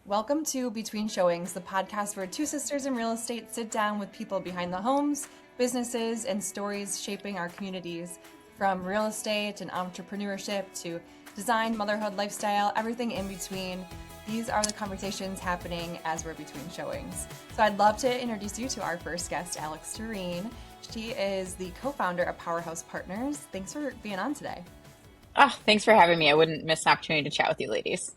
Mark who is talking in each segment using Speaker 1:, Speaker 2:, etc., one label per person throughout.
Speaker 1: Welcome to Between Showings, the podcast where two sisters in real estate sit down with people behind the homes, businesses, and stories shaping our communities. From real estate and entrepreneurship to design, motherhood, lifestyle, everything in between. These are the conversations happening as we're between showings. So I'd love to introduce you to our first guest, Alex Tureen. She is the co-founder of Powerhouse Partners. Thanks for being on today.
Speaker 2: Oh, thanks for having me. I wouldn't miss an opportunity to chat with you ladies.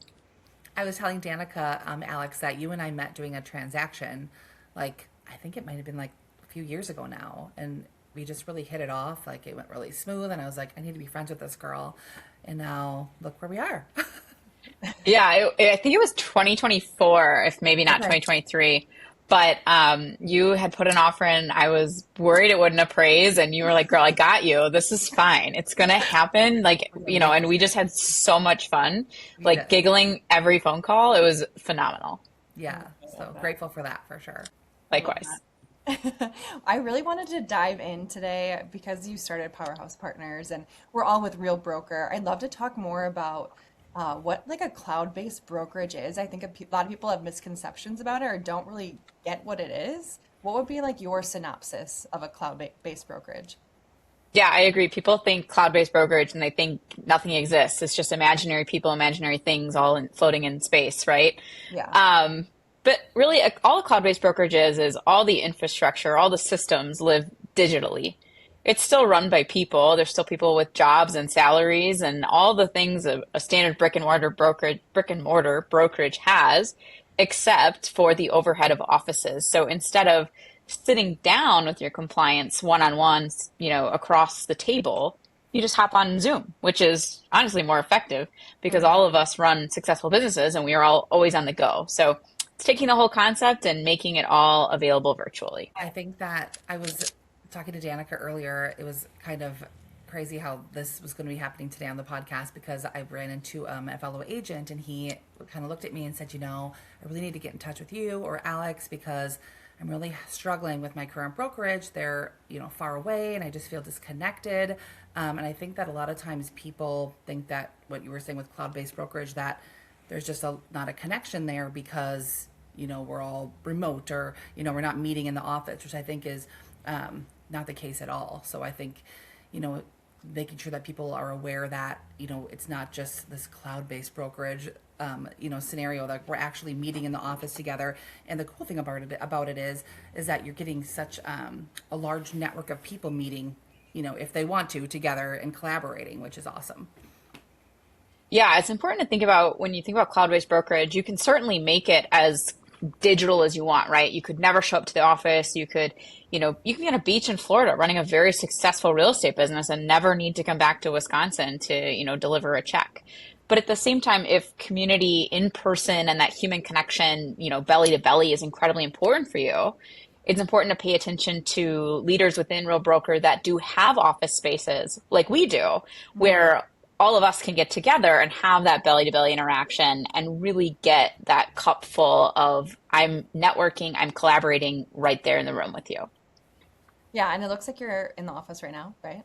Speaker 3: I was telling Danica, Alex, that you and I met doing a transaction, I think it might have been like a few years ago now, and we just really hit it off. Like it went really smooth, and I was like, I need to be friends with this girl, and now look where we are.
Speaker 2: Yeah, I think it was 2024, if maybe not
Speaker 3: Okay.
Speaker 2: 2023. But you had put an offer in. I was worried it wouldn't appraise, and you were like, "Girl, I got you. This is fine. It's gonna happen." And we just had so much fun,
Speaker 3: We
Speaker 2: like
Speaker 3: did.
Speaker 2: giggling every phone call. It was phenomenal.
Speaker 3: Yeah, so grateful for that for sure.
Speaker 1: I love
Speaker 2: Likewise.
Speaker 1: that. I really wanted to dive in today because you started Powerhouse Partners and we're all with Real Broker. I'd love to talk more about what like a cloud-based brokerage is. I think a lot of people have misconceptions about it or don't really get what it is. What would be like your synopsis of a cloud-based brokerage?
Speaker 2: Yeah, I agree. People think cloud-based brokerage and they think nothing exists. It's just imaginary people, imaginary things floating in space, right?
Speaker 1: Yeah.
Speaker 2: Um, but really, all a cloud-based brokerage is all the infrastructure, all the systems live digitally. It's still run by people. There's still people with jobs and salaries and all the things a standard brick and mortar brokerage has, except for the overhead of offices. So instead of sitting down with your compliance one-on-one, across the table, you just hop on Zoom, which is honestly more effective because
Speaker 1: Mhm.
Speaker 2: all of us run successful businesses and we are all always on the go. So it's taking the whole concept and making it all available virtually.
Speaker 3: I think that I was talking to Danica earlier. It was kind of crazy how this was going to be happening today on the podcast because I ran into a fellow agent and he kind of looked at me and said, I really need to get in touch with you or Alex because I'm really struggling with my current brokerage. They're, far away and I just feel disconnected. And I think that a lot of times people think that what you were saying with cloud-based brokerage, that there's just not a connection there because, we're all remote or, we're not meeting in the office, which I think is not the case at all. So I think, you know, making sure that people are aware that, it's not just this cloud-based brokerage, scenario that we're actually meeting in the office together. And the cool thing about it is that you're getting such a large network of people meeting, if they want to together and collaborating, which is awesome.
Speaker 2: Yeah, it's important to think about when you think about cloud-based brokerage, you can certainly make it as digital as you want, right? You could never show up to the office. You can be on a beach in Florida running a very successful real estate business and never need to come back to Wisconsin to, deliver a check. But at the same time, if community in person and that human connection, belly to belly is incredibly important for you, it's important to pay attention to leaders within Real Broker that do have office spaces like we do,
Speaker 1: Mhm.
Speaker 2: where all of us can get together and have that belly to belly interaction and really get that cup full of I'm networking, I'm collaborating right there in the room with you.
Speaker 1: Yeah, and it looks like you're in the office right now, right?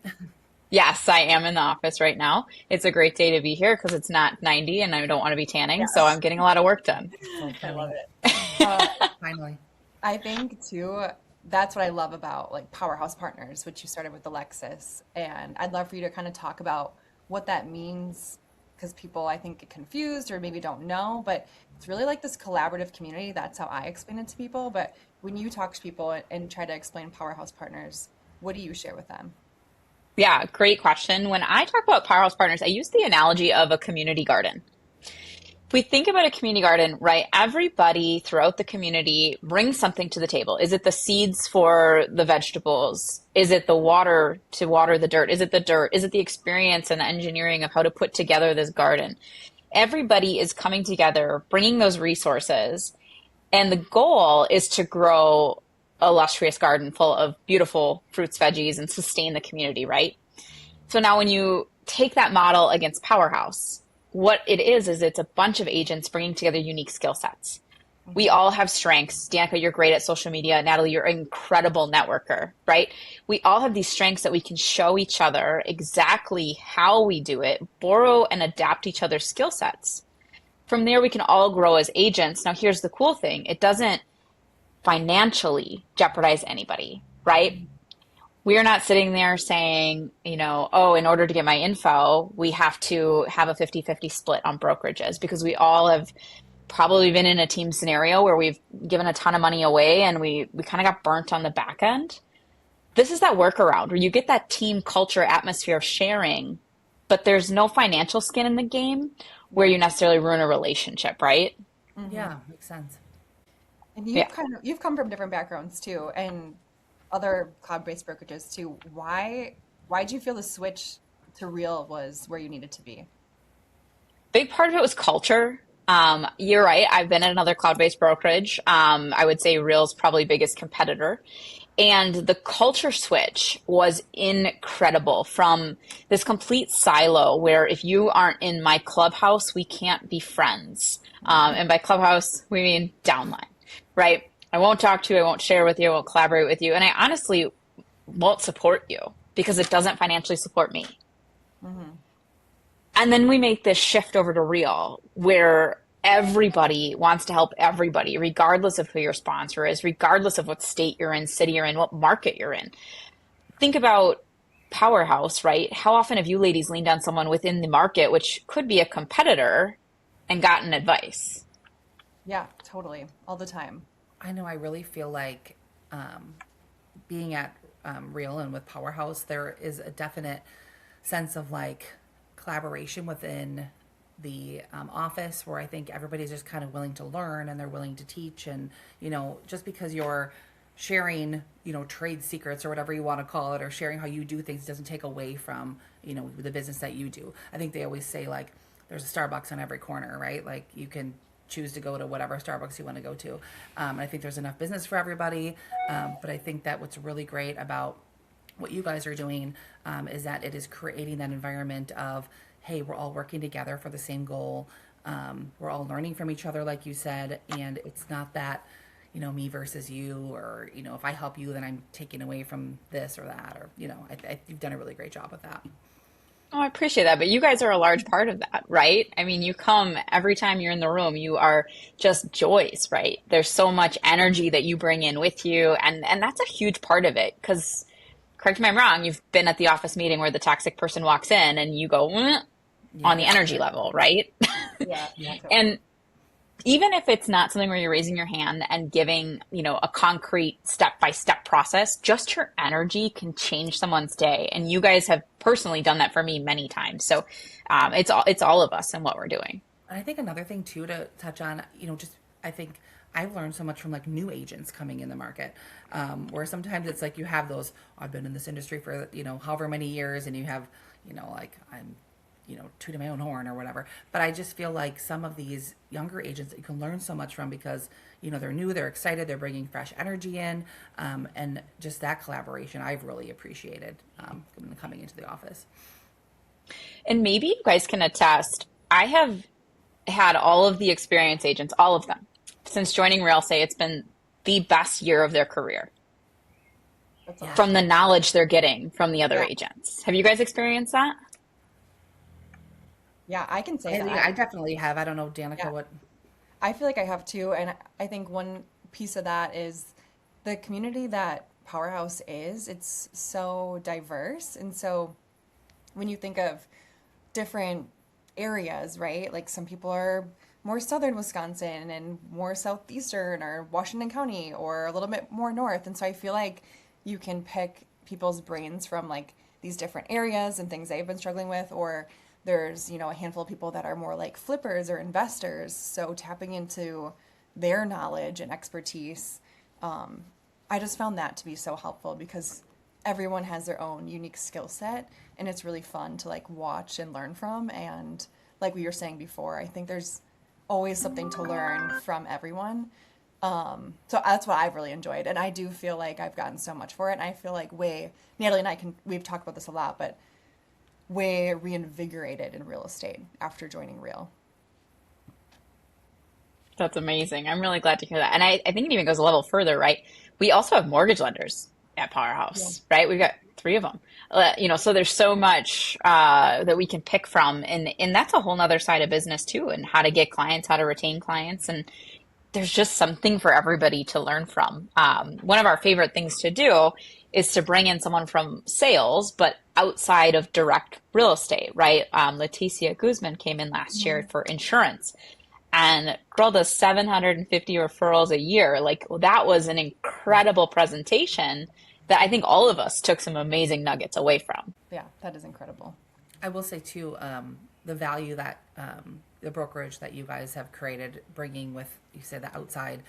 Speaker 2: Yes, I am in the office right now. It's a great day to be here because it's not 90 and I don't want to be tanning, so I'm
Speaker 1: Yes.
Speaker 2: getting a lot of work done.
Speaker 3: So
Speaker 1: I love
Speaker 3: funny.
Speaker 1: it. Uh,
Speaker 3: Finally.
Speaker 1: I think too, that's what I love about like Powerhouse Partners, which you started with Alexis. And I'd love for you to kind of talk about what that means because people I think get confused or maybe don't know, but it's really like this collaborative community. That's how I explain it to people. But when you talk to people and try to explain Powerhouse Partners, what do you share with them?
Speaker 2: Yeah, great question. When I talk about Powerhouse Partners, I use the analogy of a community garden. If we think about a community garden, right, everybody throughout the community brings something to the table. Is it the seeds for the vegetables? Is it the water to water the dirt? Is it the dirt? Is it the experience and the engineering of how to put together this garden? Everybody is coming together, bringing those resources, and the goal is to grow a luxurious garden full of beautiful fruits, veggies, and sustain the community, right? So now when you take that model against Powerhouse, what it is it's a bunch of agents bringing together unique skill sets. We
Speaker 1: Hmm.
Speaker 2: all have strengths. Danica, you're great at social media. Natalie, you're an incredible networker, right? We all have these strengths that we can show each other exactly how we do it, borrow and adapt each other's skill sets. from there, we can all grow as agents. Now, here's the cool thing. It doesn't financially jeopardize anybody, right? We are not sitting there saying, oh, in order to get my info, we have to have a 50-50 split on brokerages, because we all have probably been in a team scenario where we've given a ton of money away and we kind of got burnt on the back end. This is that workaround where you get that team culture atmosphere of sharing, but there's no financial skin in the game where you necessarily ruin a relationship, right?
Speaker 3: Yeah, makes sense.
Speaker 1: And you've come from different backgrounds too, and other cloud-based brokerages too. Why did you feel the switch to Real was where you needed to be?
Speaker 2: Big part of it was culture. You're right. I've been at another cloud-based brokerage. I would say Real's probably biggest competitor. And the culture switch was incredible, from this complete silo where if you aren't in my clubhouse, we can't be friends. And by clubhouse, we mean downline, right? I won't talk to you. I won't share with you. I won't collaborate with you. And I honestly won't support you because it doesn't financially support me. Mm-hmm. And then we make this shift over to Real, where everybody wants to help everybody, regardless of who your sponsor is, regardless of what state you're in, city you're in, what market you're in. Think about Powerhouse, right? How often have you ladies leaned on someone within the market, which could be a competitor, and gotten advice?
Speaker 1: Yeah, totally. All the time.
Speaker 3: I know. I really feel like being at Real and with Powerhouse, there is a definite sense of like collaboration within the office, where I think everybody's just kind of willing to learn and they're willing to teach. And, just because you're sharing, trade secrets or whatever you want to call it, or sharing how you do things, doesn't take away from, the business that you do. I think they always say like there's a Starbucks on every corner, right? Like you can choose to go to whatever Starbucks you want to go to. I think there's enough business for everybody. But I think that what's really great about what you guys are doing is that it is creating that environment of, hey, we're all working together for the same goal. We're all learning from each other, like you said, and it's not that, me versus you, or, if I help you, then I'm taking away from this or that, or, you've done a really great job with that.
Speaker 2: Oh, I appreciate that. But you guys are a large part of that, right? I mean, you come every time you're in the room, you are just joys, right? There's so much energy that you bring in with you. And that's a huge part of it. Because, correct me if I'm wrong, you've been at the office meeting where the toxic person walks in and you go, on the energy level, right?
Speaker 1: Yeah. Totally.
Speaker 2: And even if it's not something where you're raising your hand and giving, a concrete step-by-step process, just your energy can change someone's day. And you guys have personally done that for me many times. So it's all of us and what we're doing.
Speaker 3: And I think another thing too to touch on, I think I've learned so much from like new agents coming in the market, where sometimes it's like you have those, I've been in this industry for, however many years, and you have, like I'm, tooting my own horn or whatever. But I just feel like some of these younger agents that you can learn so much from, because, they're new, they're excited, they're bringing fresh energy in. And just that collaboration I've really appreciated coming into the office.
Speaker 2: And maybe you guys can attest, I have had all of the experienced agents, all of them, since joining Real, say it's been the best year of their career.
Speaker 1: That's awesome.
Speaker 2: From the knowledge they're getting from the other agents. Have you guys experienced that?
Speaker 1: Yeah, I can say that.
Speaker 3: I definitely have. I don't know, Danica, what?
Speaker 1: I feel like I have too. And I think one piece of that is the community that Powerhouse is. It's so diverse. And so when you think of different areas, right? Like some people are more southern Wisconsin and more southeastern or Washington County or a little bit more north. And so I feel like you can pick people's brains from like these different areas and things they've been struggling with, or there's, a handful of people that are more like flippers or investors. So tapping into their knowledge and expertise, I just found that to be so helpful, because everyone has their own unique skill set, and it's really fun to like watch and learn from. And like we were saying before, I think there's always something to learn from everyone. So that's what I've really enjoyed. And I do feel like I've gotten so much for it. And I feel like Natalie and we've talked about this a lot, but way reinvigorated in real estate after joining Real.
Speaker 2: That's amazing. I'm really glad to hear that. And I think it even goes a level further, right? We also have mortgage lenders at Powerhouse, right? We've got 3 of them. So there's so much that we can pick from, and that's a whole nother side of business too, and how to get clients, how to retain clients, and there's just something for everybody to learn from. One of our favorite things to do is to bring in someone from sales, but outside of direct real estate, right? Leticia Guzman came in last year for insurance, and girl does 750 referrals a year. Like, that was an incredible presentation that I think all of us took some amazing nuggets away from.
Speaker 1: Yeah, that is incredible.
Speaker 3: I will say too, the value that the brokerage that you guys have created, bringing with, you said, the outside,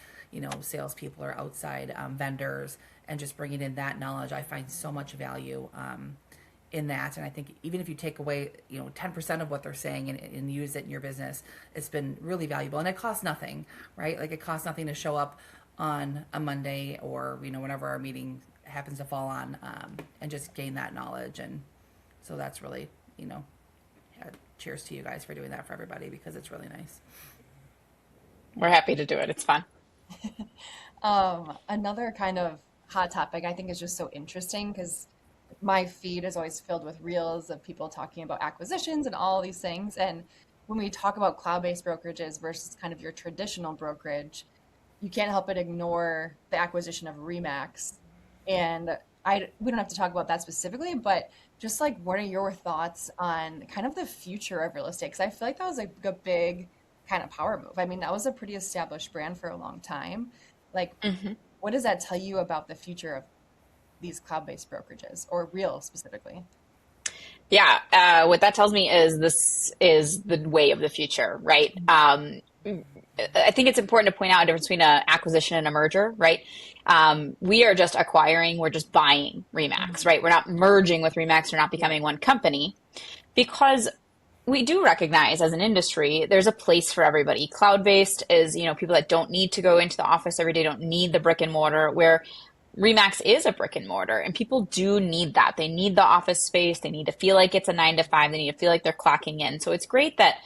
Speaker 3: salespeople or outside vendors, and just bringing in that knowledge, I find so much value in that. And I think even if you take away, 10% of what they're saying and use it in your business, it's been really valuable. And it costs nothing, right? Like, it costs nothing to show up on a Monday or, whenever our meeting happens to fall on, and just gain that knowledge. And so that's really, cheers to you guys for doing that for everybody, because it's really nice.
Speaker 2: We're happy to do it. It's fun.
Speaker 1: Another kind of hot topic I think is just so interesting, because my feed is always filled with reels of people talking about acquisitions and all these things. And when we talk about cloud-based brokerages versus kind of your traditional brokerage, you can't help but ignore the acquisition of Remax. And we don't have to talk about that specifically, but just like, what are your thoughts on kind of the future of real estate? Because I feel like that was a big kind of power move. I mean, that was a pretty established brand for a long time. Like, what does that tell you about the future of these cloud-based brokerages, or real specifically?
Speaker 2: Yeah, what that tells me is this is the way of the future, right? I think it's important to point out a difference between an acquisition and a merger, right? We are just acquiring, we're just buying Remax, right? We're not merging with Remax, we're not becoming one company, because we do recognize as an industry, there's a place for everybody. Cloud-based is, people that don't need to go into the office every day, don't need the brick and mortar, where Remax is a brick and mortar, and people do need that. They need the office space. They need to feel like it's a 9 to 5. They need to feel like they're clocking in. So it's great that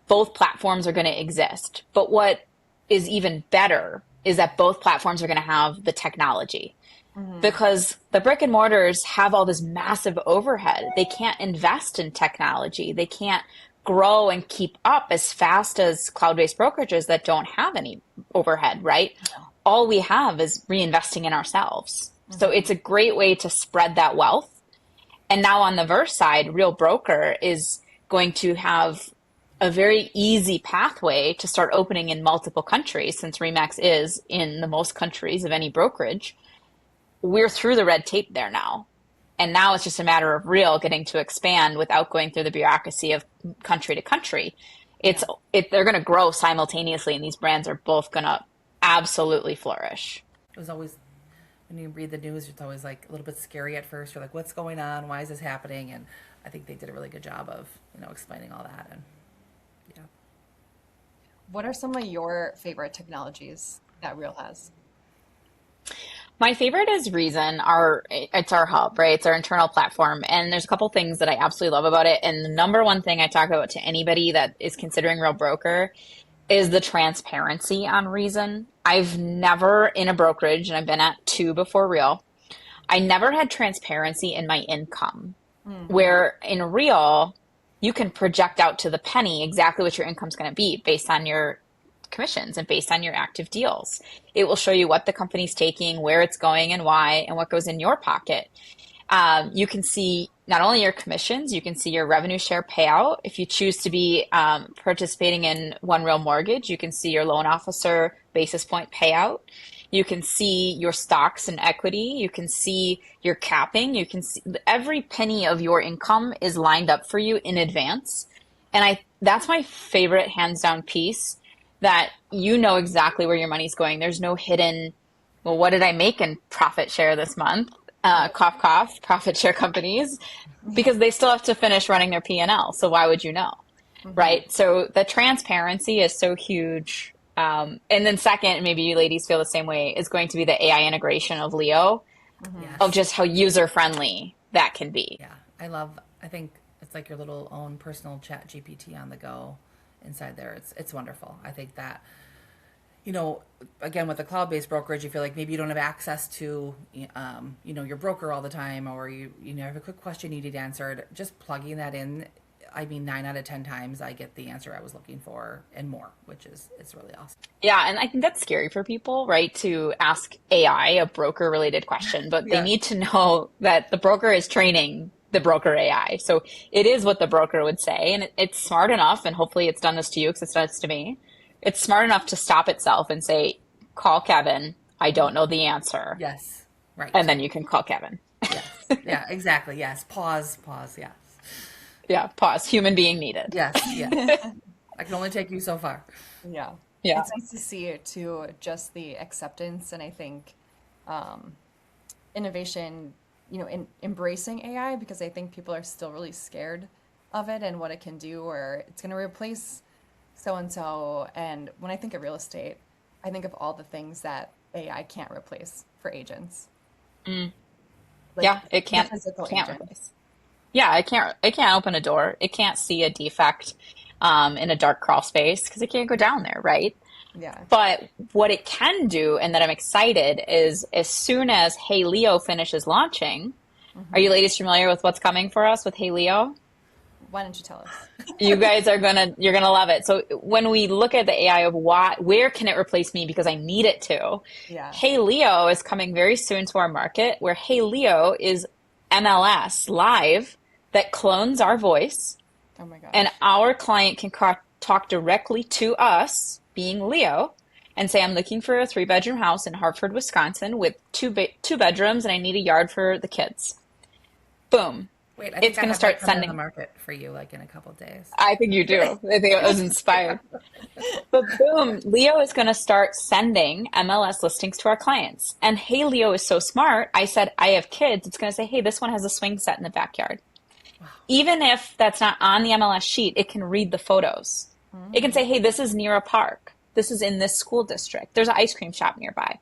Speaker 2: both platforms are going to exist. But what is even better is that both platforms are going to have the technology, because the brick and mortars have all this massive overhead. They can't invest in technology. They can't grow and keep up as fast as cloud-based brokerages that don't have any overhead, right? All we have is reinvesting in ourselves. So it's a great way to spread that wealth. And now on the Verse side, Real Broker is going to have a very easy pathway to start opening in multiple countries, since Remax is in the most countries of any brokerage. We're through the red tape there now. And now it's just a matter of Real getting to expand without going through the bureaucracy of country to country. They're going to grow simultaneously, and these brands are both going to absolutely flourish.
Speaker 3: It was always, when you read the news, it's always like a little bit scary at first. You're like, what's going on? Why is this happening? And I think they did a really good job of, explaining all that. And yeah.
Speaker 1: What are some of your favorite technologies that Real has?
Speaker 2: My favorite is Reason. It's our hub, right? It's our internal platform. And there's a couple things that I absolutely love about it. And the number one thing I talk about to anybody that is considering Real Broker is the transparency on Reason. I've never, in a brokerage, and I've been at 2 before Real, I never had transparency in my income. Where in Real, you can project out to the penny exactly what your income's going to be based on your commissions and based on your active deals. It will show you what the company's taking, where it's going and why, and what goes in your pocket. You can see not only your commissions, you can see your revenue share payout. If you choose to be participating in One Real Mortgage, you can see your loan officer basis point payout. You can see your stocks and equity. You can see your capping. You can see every penny of your income is lined up for you in advance. And that's my favorite hands down piece, that you know exactly where your money's going. There's no hidden, well, what did I make in profit share this month? Cough, cough, profit share companies, because they still have to finish running their P&L. So why would you know? Right? So the transparency is so huge. And then second, maybe you ladies feel the same way, is going to be the AI integration of Leo, of just how user-friendly that can be.
Speaker 3: Yeah, I think it's like your little own personal chat GPT on the go inside there. It's wonderful. I think that, Again, with the cloud-based brokerage, you feel like maybe you don't have access to, your broker all the time, or you have a quick question you need answered. Just plugging that in, I mean, 9 out of 10 times I get the answer I was looking for and more, which is it's really awesome.
Speaker 2: Yeah, and I think that's scary for people, right? To ask AI a broker related question, but they
Speaker 3: Yeah.
Speaker 2: need to know that the broker is training the broker AI. So it is what the broker would say, and it's smart enough, and hopefully it's done this to you because it's done this to me. It's smart enough to stop itself and say, call Kevin. I don't know the answer.
Speaker 3: Yes. Right.
Speaker 2: And then you can call Kevin.
Speaker 3: Yes. Yeah, exactly. Yes. Pause. Yes.
Speaker 2: Yeah, pause. Human being needed.
Speaker 3: Yes. Yeah. I can only take you so far.
Speaker 1: Yeah.
Speaker 2: Yeah.
Speaker 1: It's nice to see it too, just the acceptance and I think innovation, in embracing AI because I think people are still really scared of it and what it can do or it's going to replace so and so. And when I think of real estate, I think of all the things that AI can't replace for agents. Like
Speaker 2: Yeah, it
Speaker 1: the
Speaker 2: can't
Speaker 1: physical
Speaker 2: can't
Speaker 1: agent.
Speaker 2: replace. Yeah, it can't open a door. It can't see a defect in a dark crawl space because it can't go down there, right?
Speaker 1: Yeah.
Speaker 2: But what it can do, and that I'm excited, is as soon as Hey Leo finishes launching, are you ladies familiar with what's coming for us with Hey Leo?
Speaker 1: Why don't you tell us?
Speaker 2: You guys you're gonna love it. So when we look at the AI of where can it replace me because I need it to,
Speaker 1: Yeah.
Speaker 2: Hey Leo is coming very soon to our market where Hey Leo is MLS live that clones our voice
Speaker 1: Oh my gosh.
Speaker 2: and our client can talk directly to us, being Leo, and say, I'm looking for a 3-bedroom house in Hartford, Wisconsin with two bedrooms and I need a yard for the kids. Boom.
Speaker 3: Wait, I
Speaker 2: It's
Speaker 3: think I
Speaker 2: going to
Speaker 3: have
Speaker 2: start
Speaker 3: that coming on the
Speaker 2: sending.
Speaker 3: market for you, like in a couple of days.
Speaker 2: I think you do. I think it was inspired. But boom, Leo is going to start sending MLS listings to our clients. And Hey Leo is so smart. I said, I have kids. It's going to say, hey, this one has a swing set in the backyard. Even if that's not on the MLS sheet, it can read the photos. It can say, hey, this is near a park. This is in this school district. There's an ice cream shop nearby.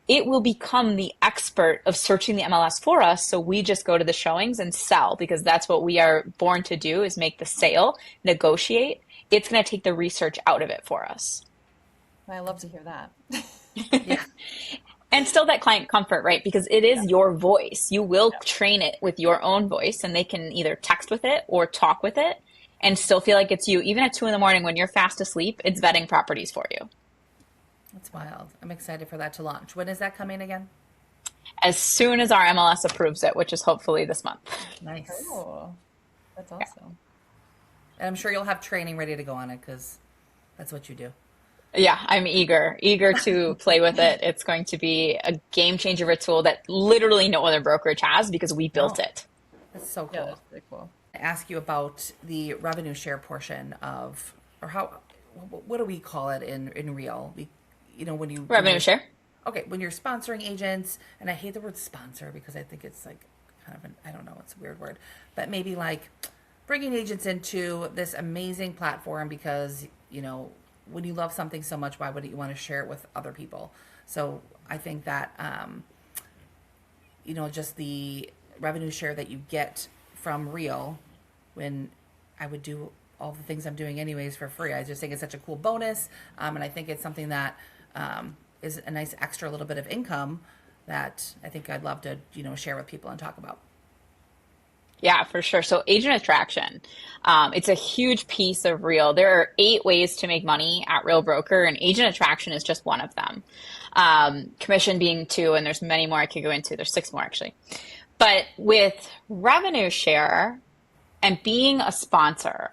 Speaker 2: It will become the expert of searching the MLS for us. So we just go to the showings and sell because that's what we are born to do is make the sale, negotiate. It's going to take the research out of it for us.
Speaker 1: I love to hear that.
Speaker 3: Yeah.
Speaker 2: And still that client comfort, right? Because it is your voice. You will train it with your own voice and they can either text with it or talk with it and still feel like it's you. Even at 2 a.m. when you're fast asleep, it's vetting properties for you.
Speaker 3: That's wild. I'm excited for that to launch. When is that coming again?
Speaker 2: As soon as our MLS approves it, which is hopefully this month.
Speaker 3: Nice.
Speaker 1: Oh, that's awesome.
Speaker 3: And I'm sure you'll have training ready to go on it because that's what you do.
Speaker 2: Yeah, I'm eager to play with it. It's going to be a game changer of a tool that literally no other brokerage has because we built
Speaker 3: No.
Speaker 2: it.
Speaker 3: That's so cool.
Speaker 1: Yeah, that's pretty cool.
Speaker 3: I ask you about the revenue share portion of, or how, what do we call it in real? When you
Speaker 2: Revenue share.
Speaker 3: Okay, when you're sponsoring agents, and I hate the word sponsor because I think it's like kind of I don't know, it's a weird word, but maybe like bringing agents into this amazing platform because, when you love something so much, why wouldn't you want to share it with other people? So I think that, just the revenue share that you get from Real when I would do all the things I'm doing anyways for free. I just think it's such a cool bonus. And I think it's something that is a nice extra little bit of income that I think I'd love to, share with people and talk about.
Speaker 2: Yeah, for sure. So agent attraction, it's a huge piece of Real. There are 8 ways to make money at Real Broker, and agent attraction is just one of them. Commission being 2, and there's many more I could go into. There's 6 more actually. But with revenue share and being a sponsor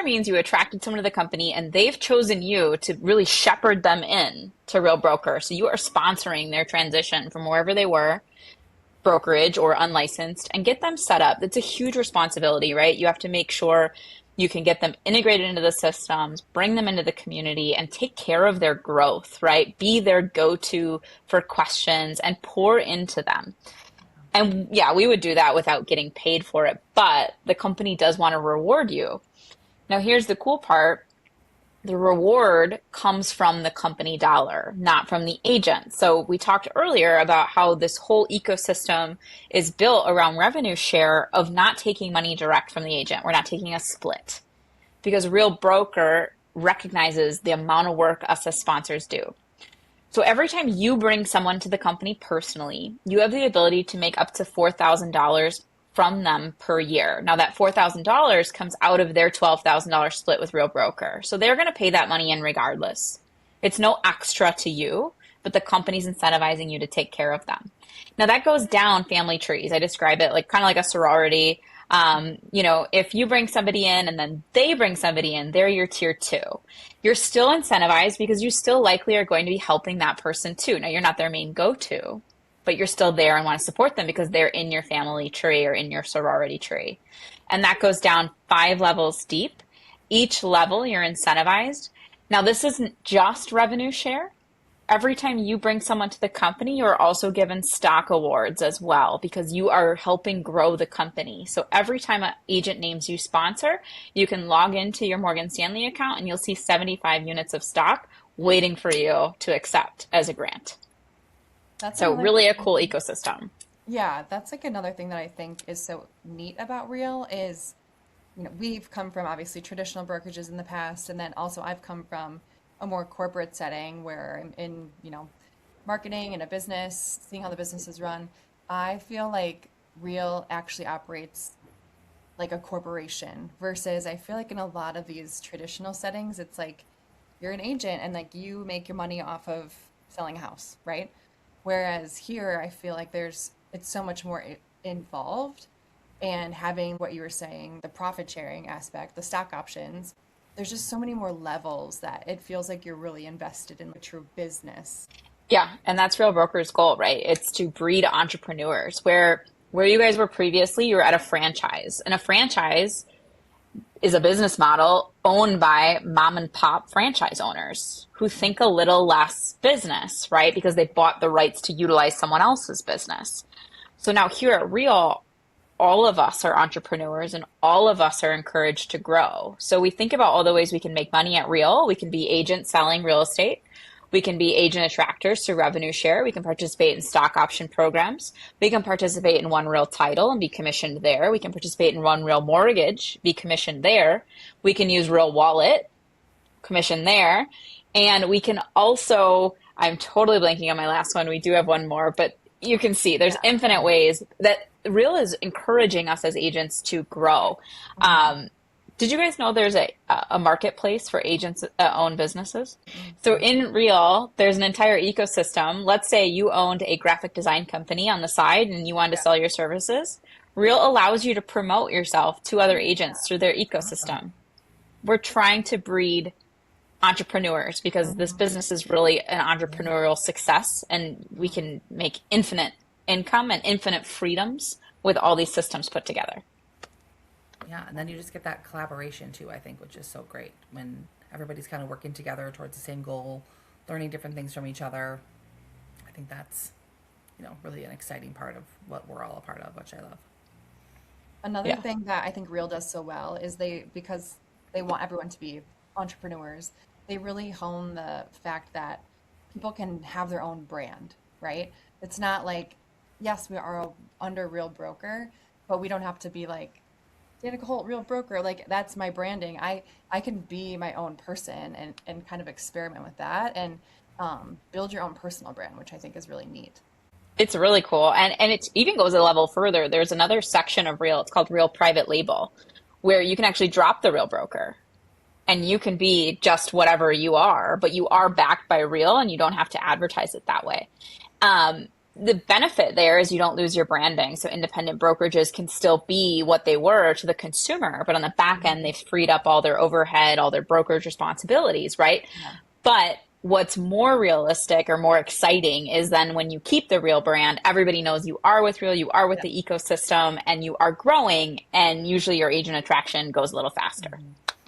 Speaker 2: means you attracted someone to the company and they've chosen you to really shepherd them in to Real Broker. So you are sponsoring their transition from wherever they were, brokerage or unlicensed, and get them set up. It's a huge responsibility, right? You have to make sure you can get them integrated into the systems, bring them into the community, and take care of their growth, right? Be their go-to for questions and pour into them. And yeah, we would do that without getting paid for it, but the company does want to reward you. Now, here's the cool part. The reward comes from the company dollar, not from the agent. So we talked earlier about how this whole ecosystem is built around revenue share of not taking money direct from the agent. We're not taking a split because Real Broker recognizes the amount of work us as sponsors do. So every time you bring someone to the company personally, you have the ability to make up to $4,000 from them per year. Now that $4,000 comes out of their $12,000 split with Real Broker. So they're going to pay that money in regardless. It's no extra to you, but the company's incentivizing you to take care of them. Now that goes down family trees. I describe it like kind of like a sorority. If you bring somebody in and then they bring somebody in, they're your tier two. You're still incentivized because you still likely are going to be helping that person too. Now you're not their main go-to, but you're still there and want to support them because they're in your family tree or in your sorority tree. And that goes down 5 levels deep. Each level you're incentivized. Now this isn't just revenue share. Every time you bring someone to the company, you're also given stock awards as well because you are helping grow the company. So every time an agent names you sponsor, you can log into your Morgan Stanley account and you'll see 75 units of stock waiting for you to accept as a grant.
Speaker 1: That's
Speaker 2: so really a cool ecosystem.
Speaker 1: Yeah, that's like another thing that I think is so neat about Real is, we've come from obviously traditional brokerages in the past, and then also I've come from a more corporate setting where I'm in, marketing and a business, seeing how the business is run. I feel like Real actually operates like a corporation versus I feel like in a lot of these traditional settings, it's like you're an agent and like you make your money off of selling a house, right? Whereas here, I feel like it's so much more involved, and having what you were saying, the profit sharing aspect, the stock options, there's just so many more levels that it feels like you're really invested in the true business.
Speaker 2: Yeah, and that's Real Broker's goal, right? It's to breed entrepreneurs. Where you guys were previously, you were at a franchise, and a franchise is a business model owned by mom and pop franchise owners who think a little less business, right? Because they bought the rights to utilize someone else's business. So now here at Real, all of us are entrepreneurs and all of us are encouraged to grow. So we think about all the ways we can make money at Real. We can be agents selling real estate. We can be agent attractors through revenue share. We can participate in stock option programs. We can participate in One Real Title and be commissioned there. We can participate in One Real Mortgage, be commissioned there. We can use Real Wallet, commission there. And we can also, I'm totally blanking on my last one. We do have one more, but you can see there's infinite ways that Real is encouraging us as agents to grow. Did you guys know there's a marketplace for agents that own businesses? So in Real, there's an entire ecosystem. Let's say you owned a graphic design company on the side and you wanted to sell your services. Real allows you to promote yourself to other agents through their ecosystem. We're trying to breed entrepreneurs because this business is really an entrepreneurial success, and we can make infinite income and infinite freedoms with all these systems put together.
Speaker 3: Yeah, and then you just get that collaboration too, I think, which is so great when everybody's kind of working together towards the same goal, learning different things from each other. I think that's, really an exciting part of what we're all a part of, which I love.
Speaker 1: Another thing that I think Real does so well is because they want everyone to be entrepreneurs, they really hone the fact that people can have their own brand, right? It's not like, yes, we are under Real Broker, but we don't have to be like, Danica Holt, Real Broker, like that's my branding. I can be my own person and kind of experiment with that and build your own personal brand, which I think is really neat.
Speaker 2: It's really cool. And it even goes a level further. There's another section of Real, it's called Real Private Label, where you can actually drop the Real Broker and you can be just whatever you are, but you are backed by Real and you don't have to advertise it that way. The benefit there is you don't lose your branding. So independent brokerages can still be what they were to the consumer, but on the back end, they've freed up all their overhead, all their brokerage responsibilities, right? Yeah. But what's more realistic or more exciting is then when you keep the Real brand, everybody knows you are with Real, you are with the ecosystem, and you are growing, and usually your agent attraction goes a little faster.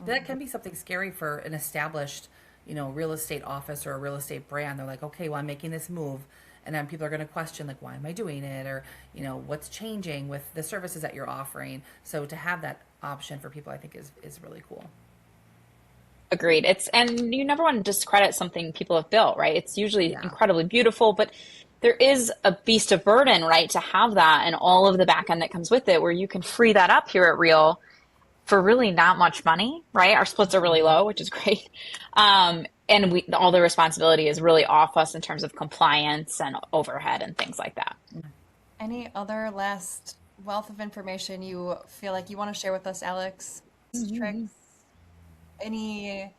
Speaker 3: That can be something scary for an established, real estate office or a real estate brand. They're like, okay, well, I'm making this move. And then people are going to question, like, why am I doing it? Or, what's changing with the services that you're offering? So to have that option for people, I think is really cool.
Speaker 2: Agreed. And you never want to discredit something people have built, right? It's usually incredibly beautiful, but there is a beast of burden, right? To have that and all of the back end that comes with it, where you can free that up here at Real for really not much money, right? Our splits are really low, which is great. and all the responsibility is really off us in terms of compliance and overhead and things like that.
Speaker 1: Any other last wealth of information you feel like you want to share with us, Alex? Tricks? Any,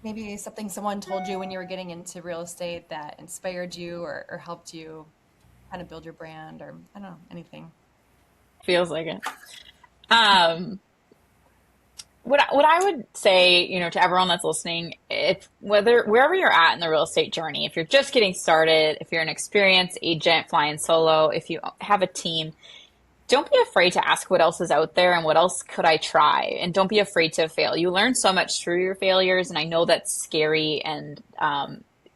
Speaker 1: maybe something someone told you when you were getting into real estate that inspired you or helped you kind of build your brand, or I don't know, anything?
Speaker 2: Feels like it. Um, what I would say, to everyone that's listening, if wherever you're at in the real estate journey, if you're just getting started, if you're an experienced agent flying solo, if you have a team, don't be afraid to ask what else is out there and what else could I try, and don't be afraid to fail. You learn so much through your failures, and I know that's scary, and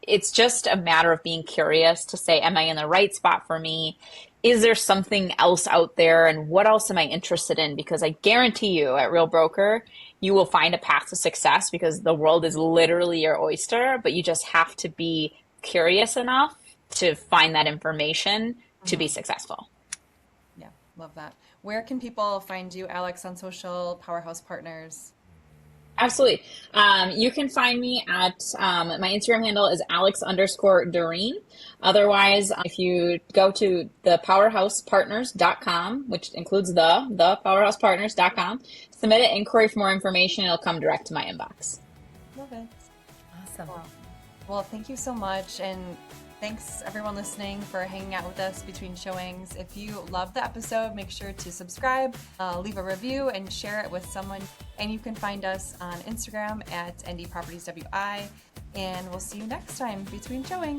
Speaker 2: it's just a matter of being curious to say, am I in the right spot for me? Is there something else out there, and what else am I interested in? Because I guarantee you at Real Broker, you will find a path to success, because the world is literally your oyster, but you just have to be curious enough to find that information to be successful.
Speaker 1: Yeah, love that. Where can people find you, Alex, on social, Powerhouse Partners?
Speaker 2: Absolutely. You can find me at my Instagram handle is Alex_Doreen. Otherwise, if you go to the powerhousepartners.com, which includes the powerhousepartners.com, submit an inquiry for more information. It'll come direct to my inbox.
Speaker 1: Love it.
Speaker 3: Awesome.
Speaker 1: Wow. Well, thank you so much. And thanks everyone listening for hanging out with us between showings. If you love the episode, make sure to subscribe, leave a review, and share it with someone. And you can find us on Instagram at NDPropertiesWI. And we'll see you next time between showings.